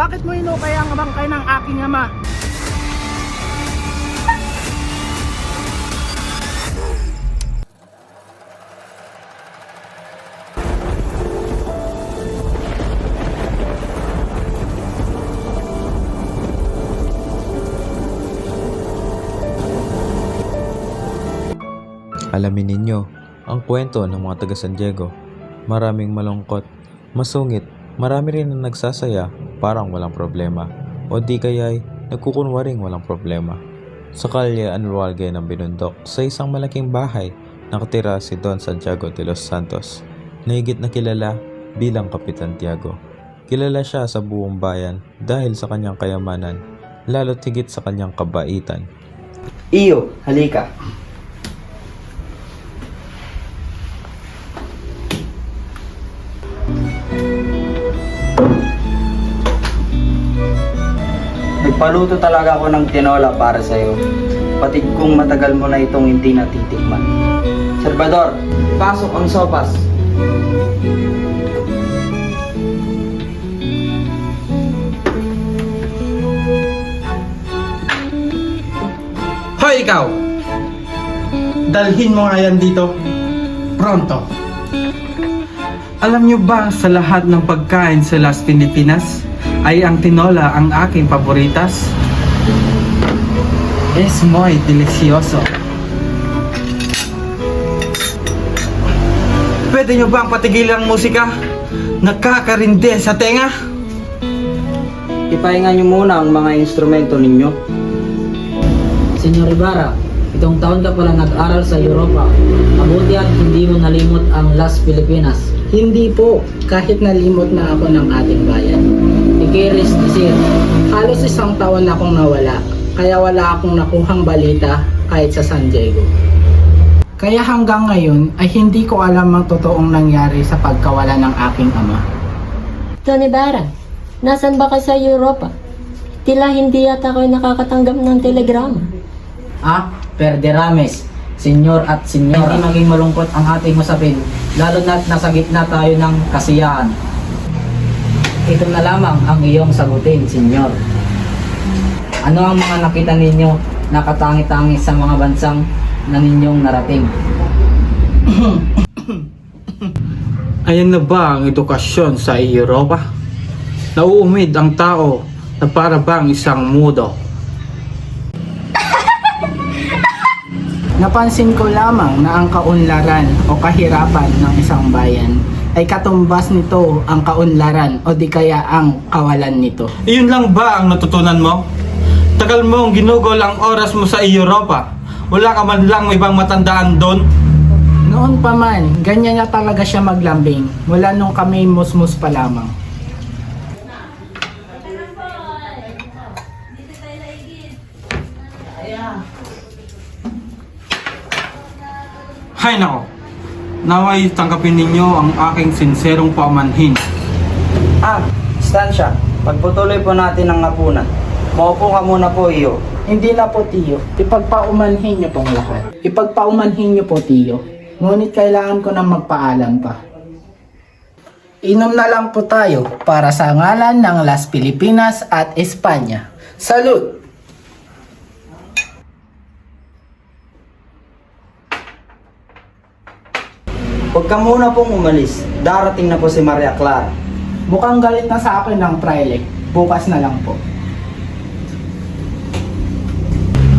Bakit mo inukay ang bangkay ng aking ama? Alamin ninyo ang kwento ng mga taga San Diego. Maraming malungkot, masungit, marami rin na nagsasaya parang walang problema o di kaya'y nagkukunwaring walang problema. Sa kalye Anlualge ng Binundok, sa isang malaking bahay, nakatira si Don Santiago de los Santos, na higit na kilala bilang Kapitan Tiago. Kilala siya sa buong bayan dahil sa kanyang kayamanan, lalo't higit sa kanyang kabaitan. Iyo, halika. Nagpaluto talaga ako ng tinola para sa'yo. Patid kong matagal mo na itong hindi natitikman. Salvador, pasok ang sopas. Hoy ikaw! Dalhin mo nga yan dito. Pronto. Alam nyo ba sa lahat ng pagkain sa Las Pilipinas ay ang tinola ang aking paboritas? Es muy delicioso. Pwede nyo bang patigilan ang musika? Nakakarindi sa tenga. Ipahinga nyo muna ang mga instrumento ninyo. Senyor Ibarra, itong taon ka pala nag-aral sa Europa. Mabuti at hindi mo nalimot ang Las Pilipinas. Hindi po, kahit nalimot na ako ng ating bayan. Ikiris ni Sir. Halos isang taon akong nawala, kaya wala akong nakuhang balita kahit sa San Diego. Kaya hanggang ngayon ay hindi ko alam ang totoong nangyari sa pagkawala ng aking ama. Don Ibarra, nasan ba kayo sa Europa? Tila hindi yata kayo nakakatanggap ng telegrama. Perderames, Senyor at Senyora. Hindi maging malungkot ang ating usapin, lalo na't nasa gitna tayo ng kasiyahan. Ito na lamang ang iyong sagutin, Senyor. Ano ang mga nakita ninyo na katangi-tangi sa mga bansang na ninyong narating? Ayan na ba ang edukasyon sa Europa? Nauumid ang tao na para bang isang mudo. Napansin ko lamang na ang kaunlaran o kahirapan ng isang bayan ay katumbas nito ang kaunlaran o di kaya ang kawalan nito. Iyon lang ba ang natutunan mo? Tagal mong ginugol ang oras mo sa Europa. Wala ka man lang ibang matandaan doon? Noon pa man, ganyan na talaga siya maglambing mula nung kami musmus pa lamang. Hay nako, naway tanggapin ninyo ang aking sinserong pamanhin. Stansya, pagputuloy po natin ang hapunan. Maupo ka muna po, Iyo. Hindi na po, Tiyo. Ipagpaumanhin niyo pong lahat. Ipagpaumanhin niyo po, Tiyo. Ngunit kailangan ko na magpaalam pa. Inom na lang po tayo para sa ngalan ng Las Pilipinas at Espanya. Salud! Huwag ka muna pong umalis. Darating na po si Maria Clara. Mukhang galit na sa akin ng Fraile. Bukas na lang po.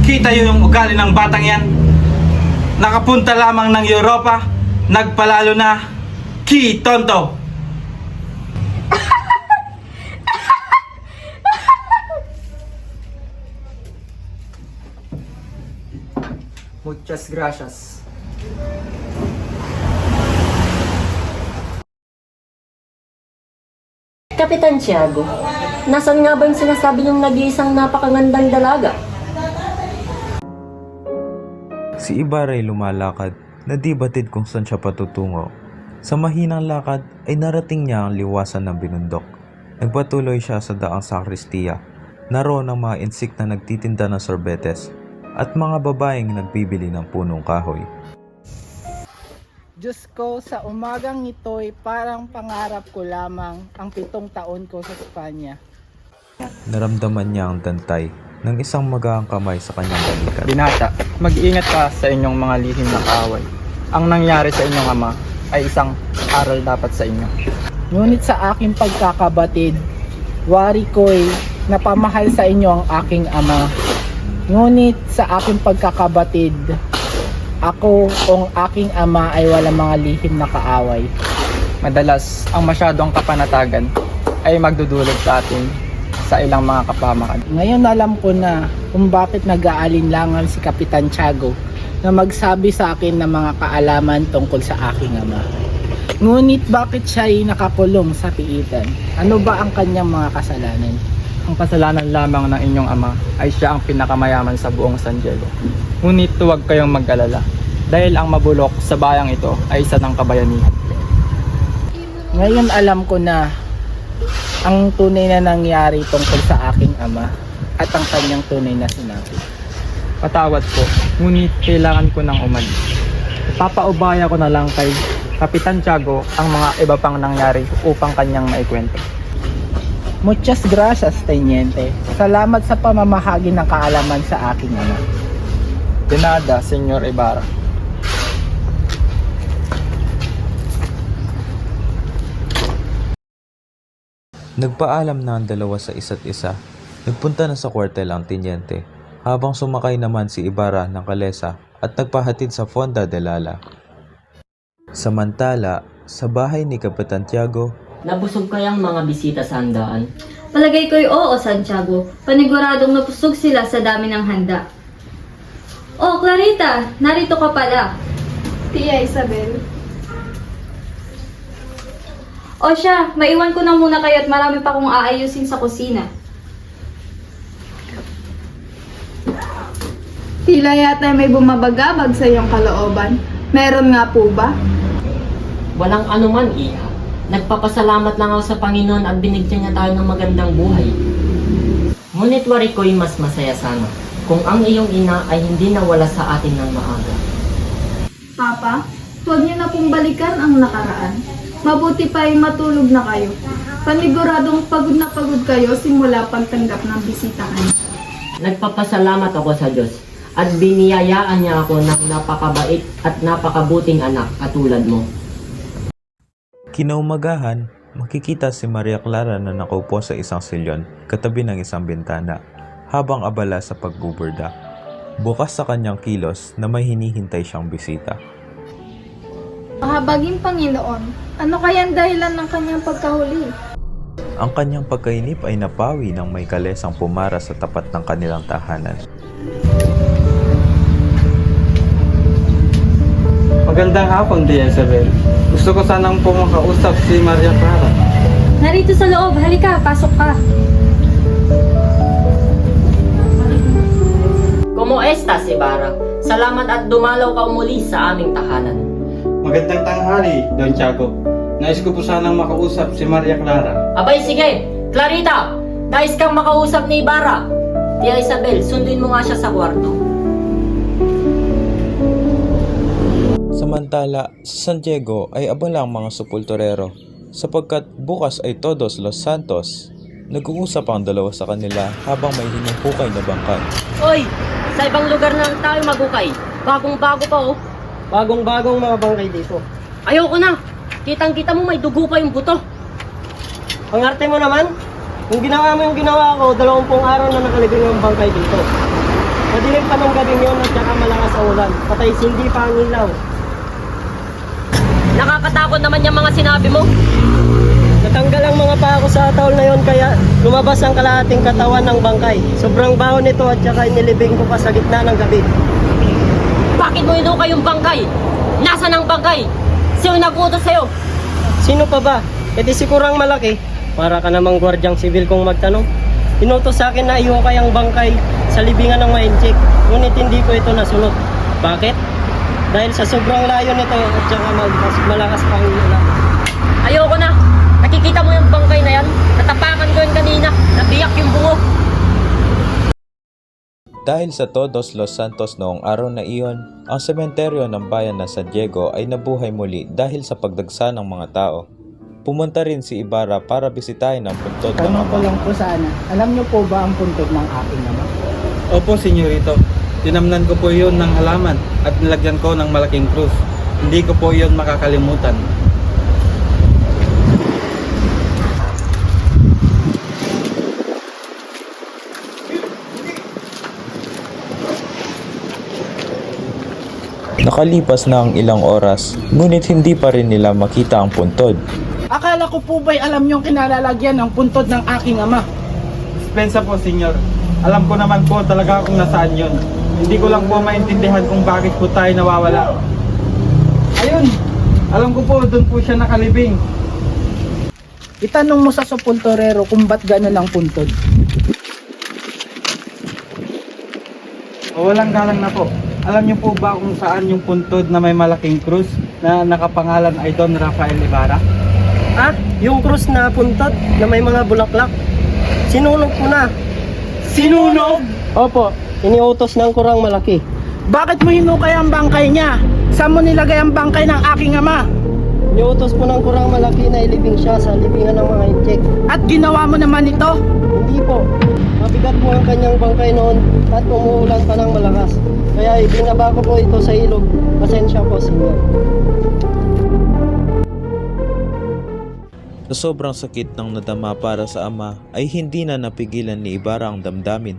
Kita yun yung ugali ng batang yan. Nakapunta lamang ng Europa, nagpalalo na, ki tonto. Muchas gracias. Kapitan Tiago, nasan nga ba yung sinasabi niyong nag-iisang napakagandang dalaga? Si Ibarra ay lumalakad na di batid kung saan siya patutungo. Sa mahinang lakad ay narating niya ang liwasan ng Binundok. Nagpatuloy siya sa daang sakristiya. Naroon ang mga insik na nagtitinda ng sorbetes at mga babaeng nagbibili ng punong kahoy. Diyos ko, sa umagang ito'y parang pangarap ko lamang ang 7 taon ko sa Espanya. Naramdaman niya ang dantay ng isang magaang kamay sa kanyang balikat. Binata, mag-ingat ka sa inyong mga lihim na kaaway. Ang nangyari sa inyong ama ay isang aral dapat sa inyo. Ngunit sa aking pagkakabatid, wari ko'y napamahal sa inyo ang aking ama. Ngunit sa aking pagkakabatid, ako o ang aking ama ay walang mga lihim na kaaway. Madalas, ang masyadong kapanatagan ay magdudulog sa atin sa ilang mga kapamakan. Ngayon alam ko na kung bakit nag-aalinlangan si Kapitan Tiago na magsabi sa akin ng mga kaalaman tungkol sa aking ama. Ngunit bakit siya ay nakakulong sa piitan? Ano ba ang kanyang mga kasalanan? Ang kasalanan lamang ng inyong ama ay siya ang pinakamayaman sa buong San Diego. Ngunit huwag kayong mag-alala dahil ang mabulok sa bayang ito ay isa ng kabayanihan. Ngayon alam ko na ang tunay na nangyari tungkol sa aking ama at ang kanyang tunay na sinabi. Patawad po, ngunit kailangan ko nang umalis. Ipapaubaya ko na lang kay Kapitan Tiago ang mga iba pang nangyari upang kanyang maikwento. Muchas gracias, Teniente. Salamat sa pamamahagi ng kaalaman sa aking ama. De nada, Senyor Ibarra. Nagpaalam na ang dalawa sa isa't isa. Nagpunta na sa kwartel ang tenyente, habang sumakay naman si Ibarra ng kalesa at nagpahatid sa Fonda de Lala. Samantala, sa bahay ni Kapitan Tiago, Nabusog kayang mga bisita sa handaan? Palagay ko'y oo, Santiago. Paniguradong napusog sila sa dami ng handa. Oh, Clarita, narito ka pala. Tia Isabel. O siya, maiwan ko na muna kayo at marami pa kong aayusin sa kusina. Tila yata may bumabagabag sa iyong kalooban. Meron nga po ba? Walang anuman, Iha. Nagpapasalamat lang ako sa Panginoon at binigyan niya tayo ng magandang buhay. Ngunit wari ko'y mas masaya sana kung ang iyong ina ay hindi nawala sa atin ng maaga. Papa, huwag niyo na pong balikan ang nakaraan. Mabuti pa ay matulog na kayo. Paniguradong pagod na pagod kayo simula pagtanggap ng bisitahan. Nagpapasalamat ako sa Diyos at biniyayaan niya ako ng napakabait at napakabuting anak katulad mo. kinaumagahan, makikita si Maria Clara na nakaupo sa isang silyon katabi ng isang bintana habang abala sa pagbuburda. Bukas sa kanyang kilos na may hinihintay siyang bisita. Mahabaging Panginoon, ano kaya ang dahilan ng kanyang pagkahuli? Ang kanyang pagkainip ay napawi ng may kalesang pumara sa tapat ng kanilang tahanan. Magandang hapon, Tia Isabel. Gusto ko sanang pumakausap si Maria Clara. Narito sa loob, halika, pasok ka. Como estas, Ibarra? Salamat at dumalaw ka muli sa aming tahanan. Magandang tanghali, Don Tiago. Nais ko po sanang makausap si Maria Clara. Abay, sige! Clarita! Nais kang makausap ni Ibarra. Tia Isabel, sunduin mo nga siya sa kwarto. Samantala, sa San Diego ay abala ang mga supulturero sapagkat bukas ay Todos Los Santos. Nag-uusap ang dalawa sa kanila habang may hinukukay na bangkay. Oy! Sa ibang lugar na lang tayo magukay. Bagong-bago pa oh. Bagong-bagong mga bangkay dito. Ayoko na! Kitang-kita mo may dugo pa yung buto. Ang arte mo naman, kung ginawa mo yung ginawa ko, 20 araw na nakalibing ang bangkay dito. Madilim pa ng gabing yun at saka malakas ang ulan. Patay sindi pa ang ilaw. Nakakatakot naman yung mga sinabi mo. Natanggal ang mga paa ko sa ataol na yon kaya lumabas ang kalahating katawan ng bangkay. Sobrang baho nito at saka inilibing ko pa sa gitna ng gabi. Bakit mo inukay yung bangkay? Nasaan ang bangkay? Sino nag-utos sa'yo? Sino pa ba? E di si Kurang Malaki. Para ka namang gwardyang sibil kong magtanong. Inutos sa akin na ihukay ang bangkay sa libingan ng Mainchik. Ngunit hindi ko ito nasunod. Bakit? Dahil sa sobrang layo nito at saka malakas pang ulan. Ayoko na. Nakikita mo yung bangkay na yan? Natapakan ko yun kanina. Nabiyak yung bungo. Dahil sa Todos Los Santos noong araw na iyon, ang sementeryo ng bayan ng San Diego ay nabuhay muli dahil sa pagdagsa ng mga tao. pumunta rin si Ibarra para bisitahin ang puntod ng Tanong ko ama. lang po sana, alam niyo po ba ang puntod ng aking ama? Opo, senyorito. Tinamnan ko po yun ng halaman at nilagyan ko ng malaking krus. Hindi ko po yun makakalimutan. Nakalipas na ang ilang oras, ngunit hindi pa rin nila makita ang puntod. Akala ko po ba'y alam niyong kinalalagyan ng puntod ng aking ama? Dispensa po, senyor. Alam ko naman po talaga kung nasaan yun. Hindi ko lang po maintindihan kung bakit po tayo nawawala. Ayun! Alam ko po, doon po siya nakalibing. Itanong mo sa sepulturero kung ba't gano'n ang puntod. O walang galang na po. Alam niyo po ba kung saan yung puntod na may malaking krus na nakapangalan ay Don Rafael Ibarra? Ah, yung krus na puntod na may mga bulaklak. Sinunog ko na. Sinunog? Opo, iniutos ng kurang malaki. Bakit mo hinukay ang bangkay niya? Saan mo nilagay ang bangkay ng aking ama? Iniutos po ng kurang malaki na ilibing siya sa libingan ng mga injek. At ginawa mo naman ito? Hindi po. Mabigat po ang kanyang bangkay noon at umuulan pa ng malakas. Kaya ibinaba ko po ito sa ilog. Pasensya po, senyor. Sa sobrang sakit ng nadama para sa ama ay hindi na napigilan ni Ibarra ang damdamin.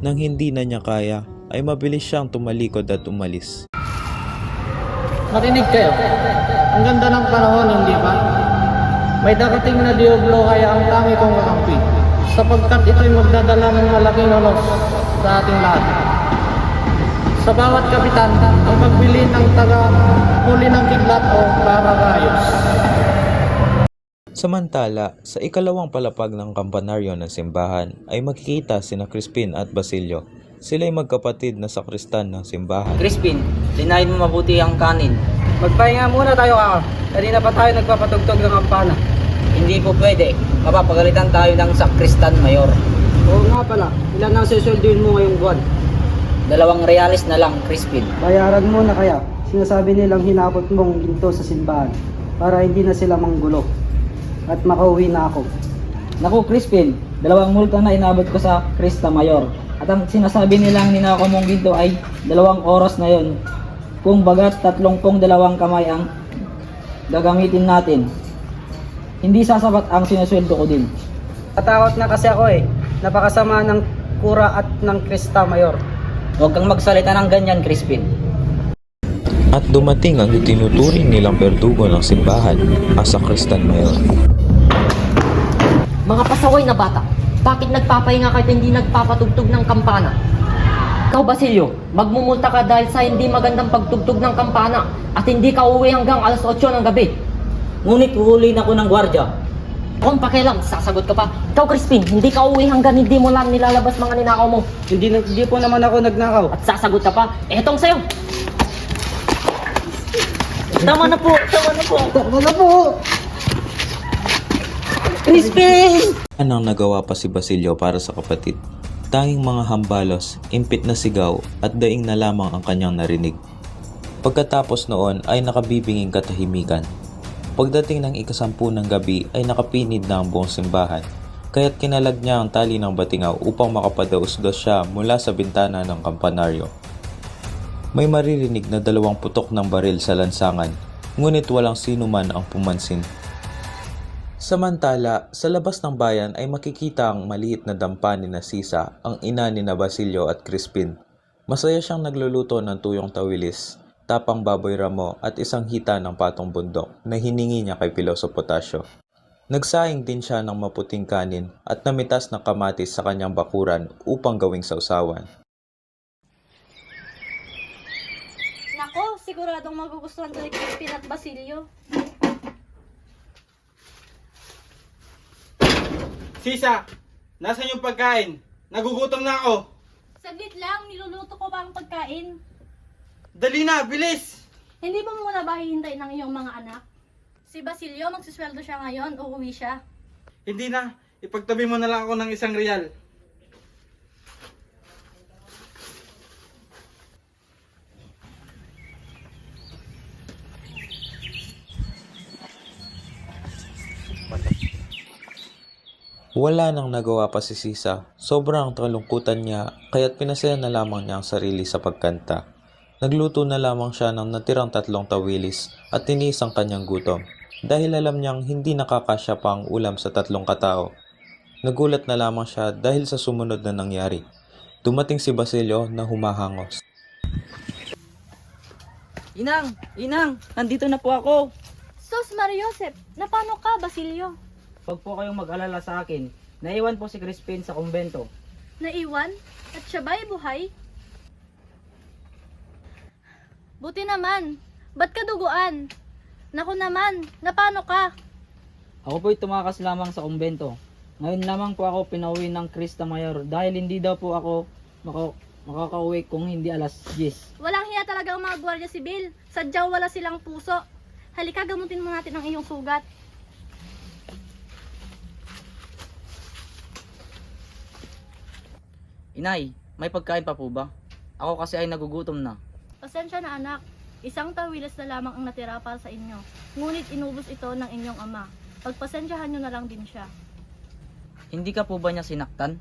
Nang hindi na niya kaya ay mabilis siyang tumalikod at umalis. Marinig kayo. Ang ganda ng panahon, hindi ba? May darating na Diablo kaya ang tangi kong kakampi. Sapagkat ito'y magdadala ng malaking unos sa ating lahat. Sa bawat kapitan, ang pagbili ng taga-huli ng kidlat o pararayos. Samantala, sa ikalawang palapag ng kampanaryo ng simbahan ay makikita sina Crispin at Basilio. Sila'y magkapatid na sakristan ng simbahan. Crispin, linayin mo mabuti ang kanin. Magpahinga muna tayo kaka. Kanina pa tayo nagpapatugtog ng kampana. Hindi po pwede. Mapapagalitan tayo ng sakristan mayor. Oo nga pala, ilan ang susuelduin mo ngayong buwan? 2 reales na lang, Crispin. Bayaran mo na kaya. Sinasabi nilang hinabot mong ginto sa simbahan para hindi na sila manggulo. At makauwi na ako. Naku, Crispin, 2 multa na inabot ko sa Krista Mayor. At ang sinasabi nilang ninakaw mong ginto ay 2 oras na yon. Kung bagat 32 kamay ang gagamitin natin. Hindi sasapat ang sinusweldo ko din. Natakot na kasi ako eh. Napakasama ng kura at ng Krista Mayor. Huwag kang magsalita ng ganyan, Crispin. At dumating ang itinuturing nilang berdugo ng simbahan, ang sakristan mayor. Mga pasaway na bata, bakit nagpapahinga kahit hindi nagpapatugtog ng kampana? Ikaw, Basilio, magmumulta ka dahil sa hindi magandang pagtugtog ng kampana at hindi ka uwi hanggang alas 8 ng gabi. Ngunit huhulihin ako ng gwardya. Kung pakialam, sasagot ka pa. Ikaw, Crispin, hindi ka uwi hanggang hindi mo lang nilalabas mga ninakaw mo. Hindi po naman ako nagnakaw. At sasagot ka pa, etong sa'yo. Tama na po, tama na po. Wala po! Crispin! Anong nagawa pa si Basilio para sa kapatid? Tanging mga hambalos, impit na sigaw at daing na lamang ang kanyang narinig. Pagkatapos noon ay nakabibinging katahimikan. Pagdating ng 10 ng gabi ay nakapinid na ang buong simbahan, kaya't kinalag niya ang tali ng batingaw upang makapadausdos siya mula sa bintana ng kampanaryo. May maririnig na 2 putok ng baril sa lansangan, ngunit walang sino man ang pumansin. Samantala, sa labas ng bayan ay makikita ang maliit na dampani na Sisa, ang ina ni na Basilio at Crispin. Masaya siyang nagluluto ng tuyong tawilis, tapang baboy ramo at isang hita ng patong bundok na hiningi niya kay Piloso Potasio. Nagsaing din siya ng maputing kanin at namitas na kamatis sa kanyang bakuran upang gawing sausawan. Nako, siguradong magugustuhan to ni Crispin at Basilio. Sisa, nasan yung pagkain? Nagugutom na ako. Saglit lang, niluluto ko pa ang pagkain. Dali na, bilis! Hindi mo muna ba hihintayin ng iyong mga anak? Si Basilio, magsusweldo siya ngayon, uuwi siya. Hindi na, ipagtabi mo na lang ako ng 1 real. Wala nang nagawa pa si Sisa. Sobrang kalungkutan niya kaya't pinasaya na lamang niya ang sarili sa pagkanta. Nagluto na lamang siya ng natirang 3 tawilis at tiniis ang kanyang gutom dahil alam niyang hindi nakakasya pa ang ulam sa 3 katao. Nagulat na lamang siya dahil sa sumunod na nangyari. Dumating si Basilio na humahangos. Inang! Inang! Nandito na po ako! Sus, Mariosep, napano ka, Basilio? Huwag po kayong mag-alala sa akin. Naiwan po si Crispin sa kumbento. Naiwan? At siya ba'y buhay? Buti naman. Ba't ka duguan? Naku naman, napano ka? Ako po'y tumakas lamang sa kumbento. Ngayon lamang po ako pinauwi ng Krista Mayor dahil hindi daw po ako makakauwi kung hindi alas 10. Walang hiya talaga ang mga gwardiya sibil. Sadyang wala silang puso. Halika, gamutin mo natin ang iyong sugat. Inay, may pagkain pa po ba? Ako kasi ay nagugutom na. Pasensya na anak. Isang tawilas na lamang ang natira para sa inyo. Ngunit inubos ito ng inyong ama. Pagpasensyahan nyo na lang din siya. Hindi ka po ba niya sinaktan?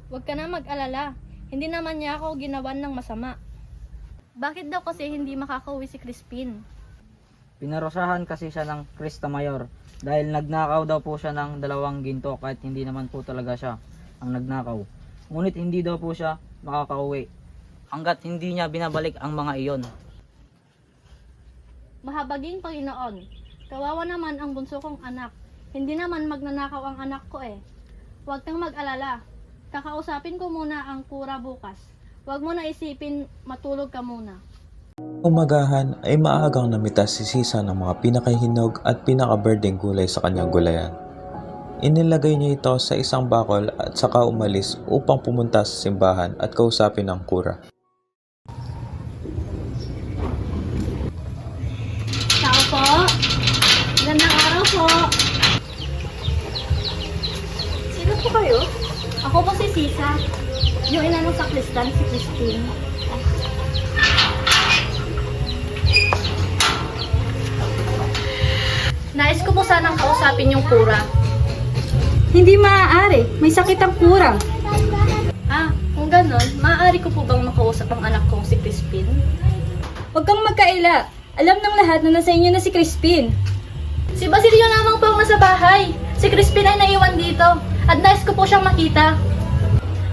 Huwag ka na mag-alala. Hindi naman niya ako ginawan ng masama. Bakit daw kasi hindi makakauwi si Crispin? Pinarosahan kasi siya ng Krista Mayor dahil nagnakaw daw po siya ng 2 ginto kahit hindi naman po talaga siya ang nagnakaw. Ngunit hindi daw po siya makakauwi hanggat hindi niya binabalik ang mga iyon. Mahabaging Panginoon, kawawa naman ang bunso kong anak. Hindi naman magnanakaw ang anak ko eh. Huwag kang mag-alala. Kakausapin ko muna ang kura bukas. Huwag mo na isipin, matulog ka muna. Umagahan ay maagang namitas si Sisa ng mga pinakahinog at pinakaberdeng gulay sa kanyang gulayan. Inilagay niya ito sa isang bakol at saka umalis upang pumunta sa simbahan at kausapin ang kura. Tao po. Magandang araw po. Sino po kayo? Ako po si Sisa. Yung ina ng sakristan, si Christine. Nais ko po sanang kausapin yung kura. Hindi maaari. May sakit ang kura. Ah, kung ganon, maaari ko po bang makausap ang anak kong si Crispin? Huwag kang magkaila. Alam ng lahat na nasa inyo na si Crispin. Si Basilio lamang po ang nasa bahay. Si Crispin ay naiwan dito. At nais ko po siyang makita.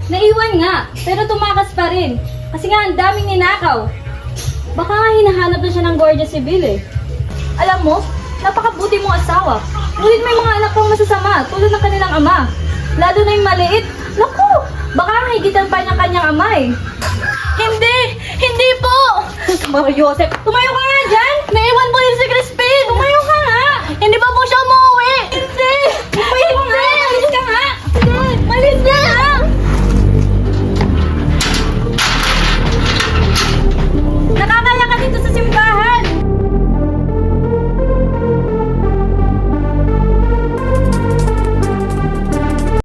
Naiwan nga, pero tumakas pa rin. Kasi nga ang daming ninakaw. Baka nga hinahanap na siya ng Guardia Civil eh. Alam mo, napakabuti mong asawa. Ngunit may mga anak kang masasama tulad ng kanilang ama. Lalo na yung maliit. Naku, baka mahigitan pa niyang kanyang ama eh. Hindi! Hindi po! Mario Joseph, tumayo